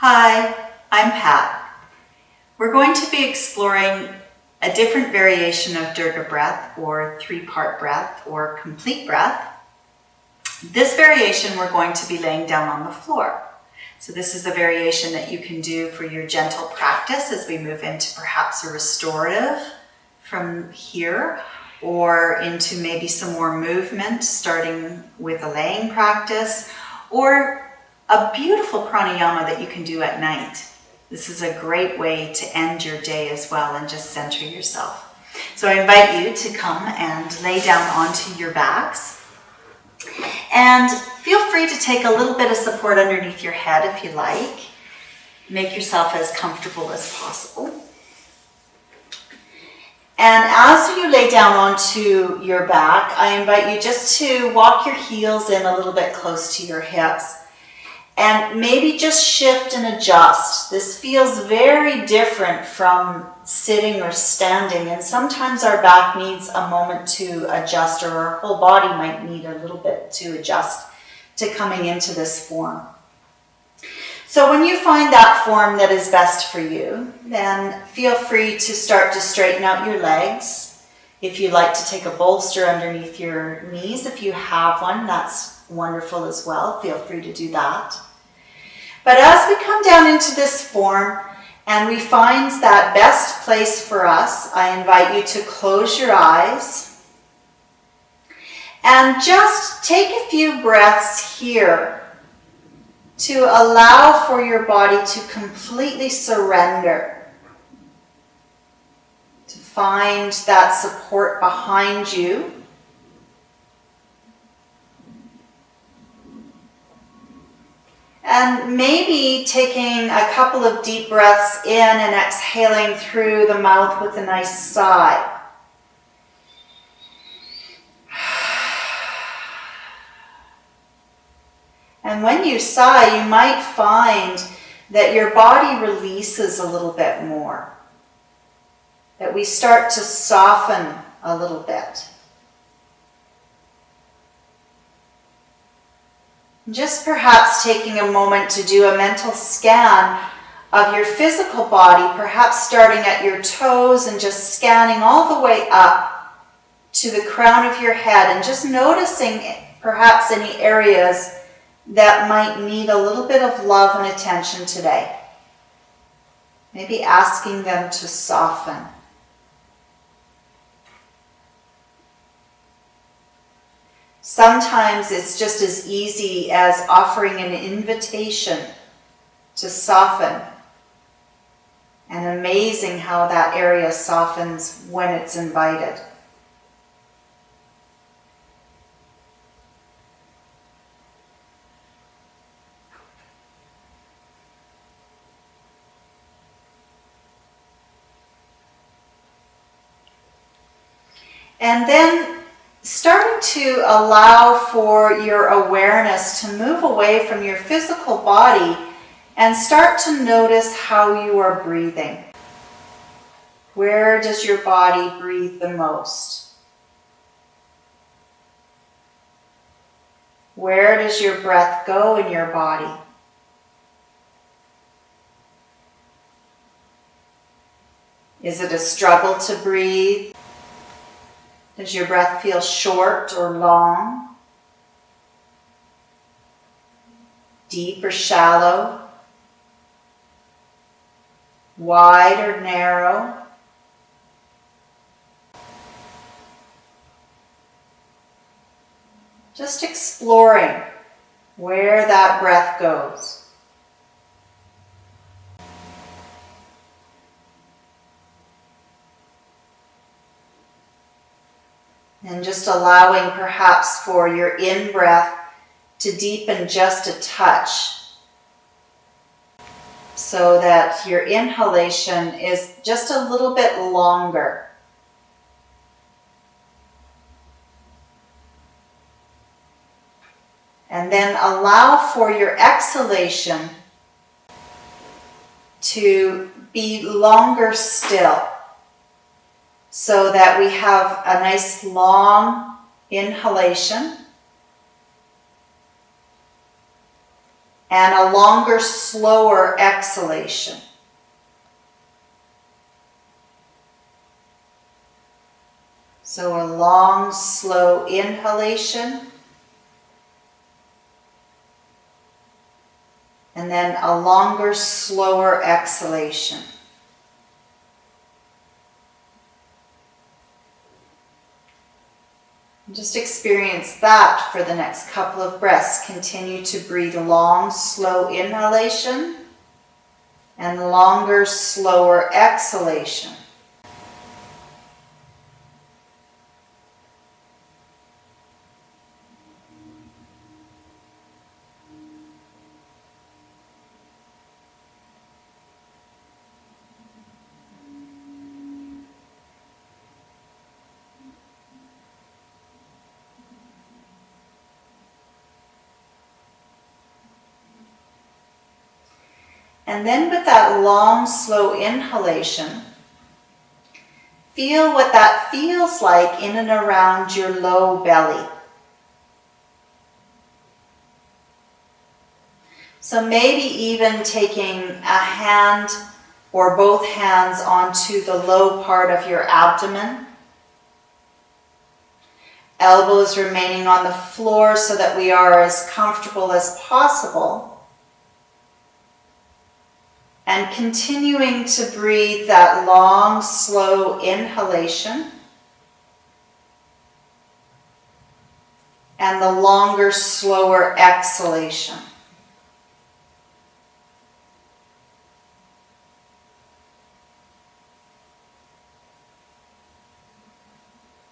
Hi, I'm Pat. We're going to be exploring a different variation of Durga breath or three-part breath or complete breath. This variation we're going to be laying down on the floor. So this is a variation that you can do for your gentle practice as we move into perhaps a restorative from here or into maybe some more movement starting with a laying practice or a beautiful pranayama that you can do at night. This is a great way to end your day as well and just center yourself. So I invite you to come and lay down onto your backs. And feel free to take a little bit of support underneath your head if you like. Make yourself as comfortable as possible. And as you lay down onto your back, I invite you just to walk your heels in a little bit close to your hips. And maybe just shift and adjust. This feels very different from sitting or standing, and sometimes our back needs a moment to adjust, or our whole body might need a little bit to adjust to coming into this form. So when you find that form that is best for you, then feel free to start to straighten out your legs. If you like to take a bolster underneath your knees, if you have one, that's wonderful as well. Feel free to do that. But as we come down into this form and we find that best place for us, I invite you to close your eyes and just take a few breaths here to allow for your body to completely surrender, to find that support behind you. And maybe taking a couple of deep breaths in and exhaling through the mouth with a nice sigh. And when you sigh, you might find that your body releases a little bit more, that we start to soften a little bit. Just perhaps taking a moment to do a mental scan of your physical body, perhaps starting at your toes and just scanning all the way up to the crown of your head and just noticing perhaps any areas that might need a little bit of love and attention today. Maybe asking them to soften. Sometimes it's just as easy as offering an invitation to soften, and amazing how that area softens when it's invited. And then starting to allow for your awareness to move away from your physical body and start to notice how you are breathing. Where does your body breathe the most? Where does your breath go in your body? Is it a struggle to breathe? Does your breath feel short or long? Deep or shallow? Wide or narrow? Just exploring where that breath goes. And just allowing perhaps for your in-breath to deepen just a touch so that your inhalation is just a little bit longer. And then allow for your exhalation to be longer still, so that we have a nice long inhalation and a longer, slower exhalation. So a long, slow inhalation, and then a longer, slower exhalation. And just experience that for the next couple of breaths. Continue to breathe a long, slow inhalation and longer, slower exhalation. And then with that long, slow inhalation, feel what that feels like in and around your low belly. So maybe even taking a hand or both hands onto the low part of your abdomen. Elbows remaining on the floor so that we are as comfortable as possible. And continuing to breathe that long, slow inhalation and the longer, slower exhalation.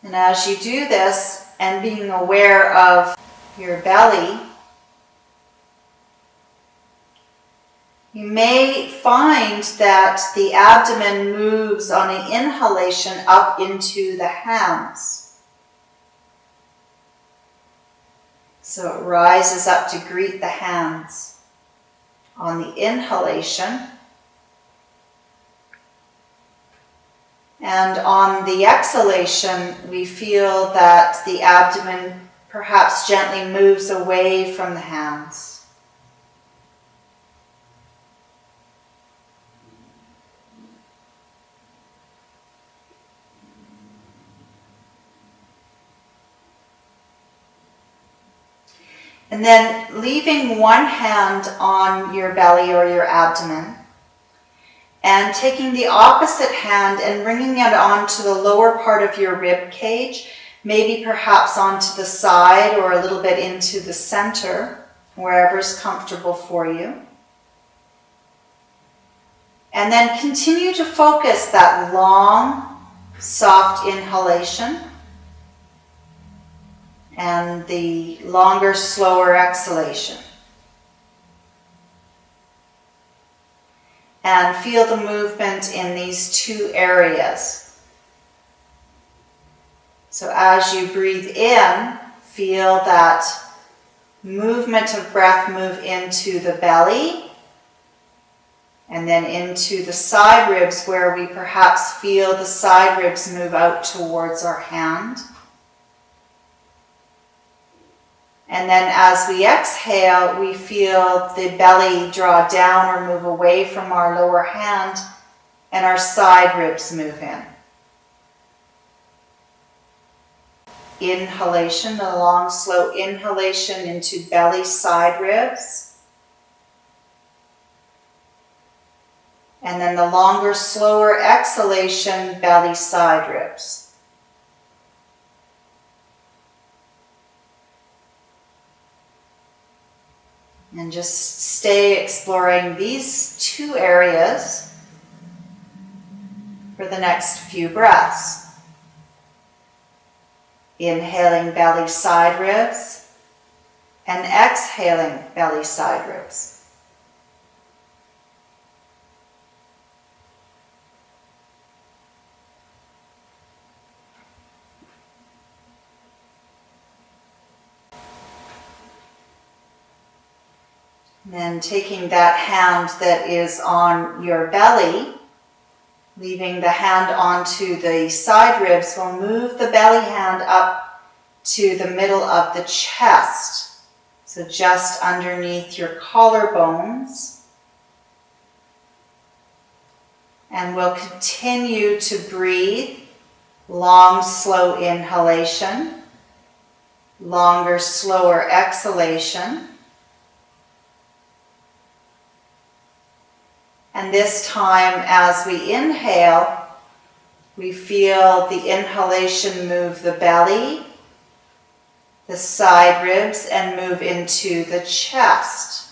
And as you do this and being aware of your belly, you may find that the abdomen moves on an inhalation up into the hands. So it rises up to greet the hands on the inhalation. And on the exhalation, we feel that the abdomen perhaps gently moves away from the hands. And then leaving one hand on your belly or your abdomen and taking the opposite hand and bringing it onto the lower part of your rib cage, maybe perhaps onto the side or a little bit into the center, wherever's comfortable for you. And then continue to focus that long, soft inhalation and the longer, slower exhalation. And feel the movement in these two areas. So as you breathe in, feel that movement of breath move into the belly and then into the side ribs, where we perhaps feel the side ribs move out towards our hand. And then as we exhale, we feel the belly draw down or move away from our lower hand and our side ribs move in. Inhalation, a long, slow inhalation into belly, side ribs. And then the longer, slower exhalation, belly, side ribs. And just stay exploring these two areas for the next few breaths. Inhaling belly, side ribs, and exhaling belly, side ribs. And then taking that hand that is on your belly, leaving the hand onto the side ribs, we'll move the belly hand up to the middle of the chest. So just underneath your collarbones. And we'll continue to breathe. Long, slow inhalation. Longer, slower exhalation. And this time, as we inhale, we feel the inhalation move the belly, the side ribs, and move into the chest.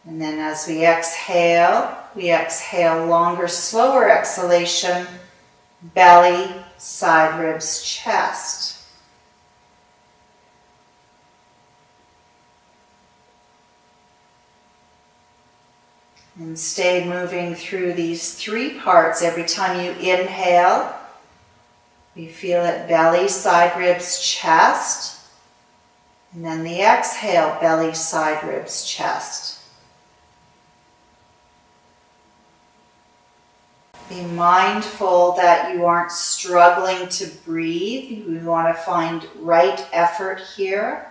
And then as we exhale longer, slower exhalation, belly, side ribs, chest. And stay moving through these three parts. Every time you inhale, we feel it belly, side ribs, chest. And then the exhale, belly, side ribs, chest. Be mindful that you aren't struggling to breathe. We want to find right effort here.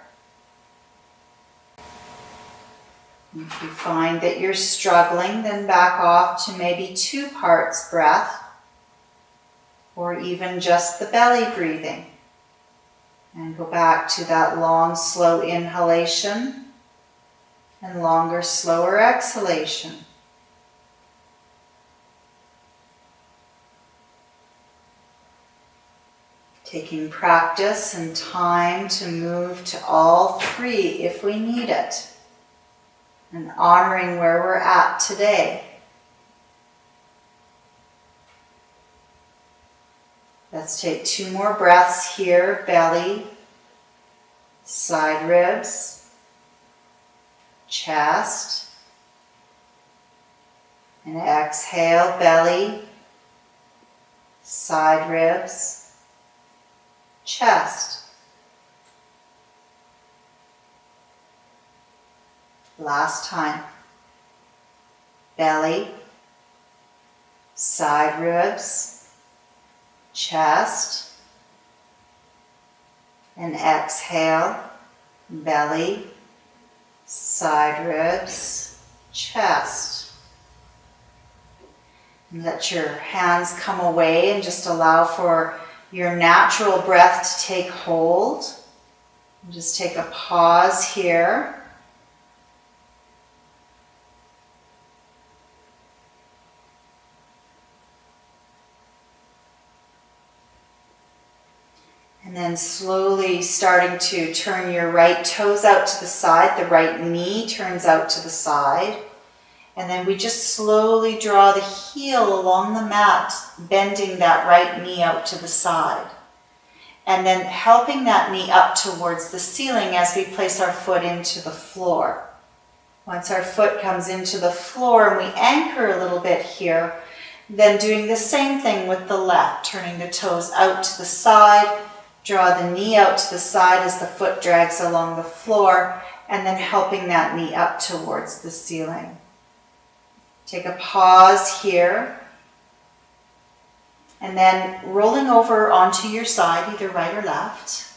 If you find that you're struggling, then back off to maybe 2 parts breath, or even just the belly breathing. And go back to that long, slow inhalation and longer, slower exhalation. Taking practice and time to move to all 3 if we need it. And honoring where we're at today. Let's take 2 more breaths here. Belly, side ribs, chest. And exhale, belly, side ribs, chest. Last time. Belly, side ribs, chest. And exhale, belly, side ribs, chest. And let your hands come away and just allow for your natural breath to take hold. And just take a pause here. And then slowly starting to turn your right toes out to the side, the right knee turns out to the side. And then we just slowly draw the heel along the mat, bending that right knee out to the side. And then helping that knee up towards the ceiling as we place our foot into the floor. Once our foot comes into the floor and we anchor a little bit here, then doing the same thing with the left, turning the toes out to the side. Draw the knee out to the side as the foot drags along the floor, and then helping that knee up towards the ceiling. Take a pause here, and then rolling over onto your side, either right or left.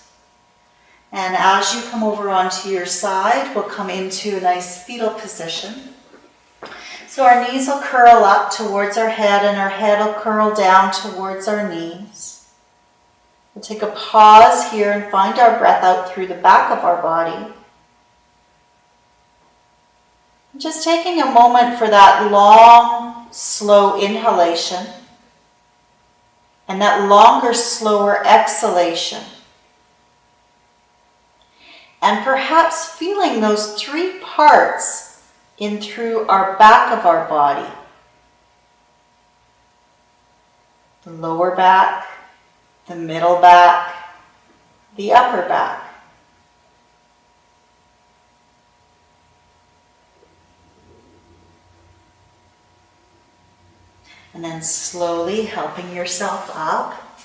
And as you come over onto your side, we'll come into a nice fetal position. So our knees will curl up towards our head, and our head will curl down towards our knees. We'll take a pause here and find our breath out through the back of our body. Just taking a moment for that long, slow inhalation and that longer, slower exhalation. And perhaps feeling those 3 parts in through our back of our body. The lower back, the middle back, the upper back. And then slowly helping yourself up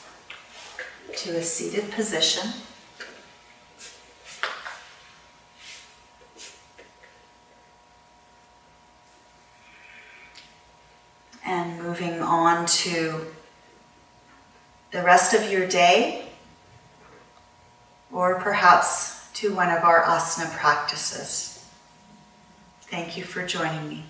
to a seated position. And moving on to the rest of your day. or perhaps to one of our asana practices. Thank you for joining me.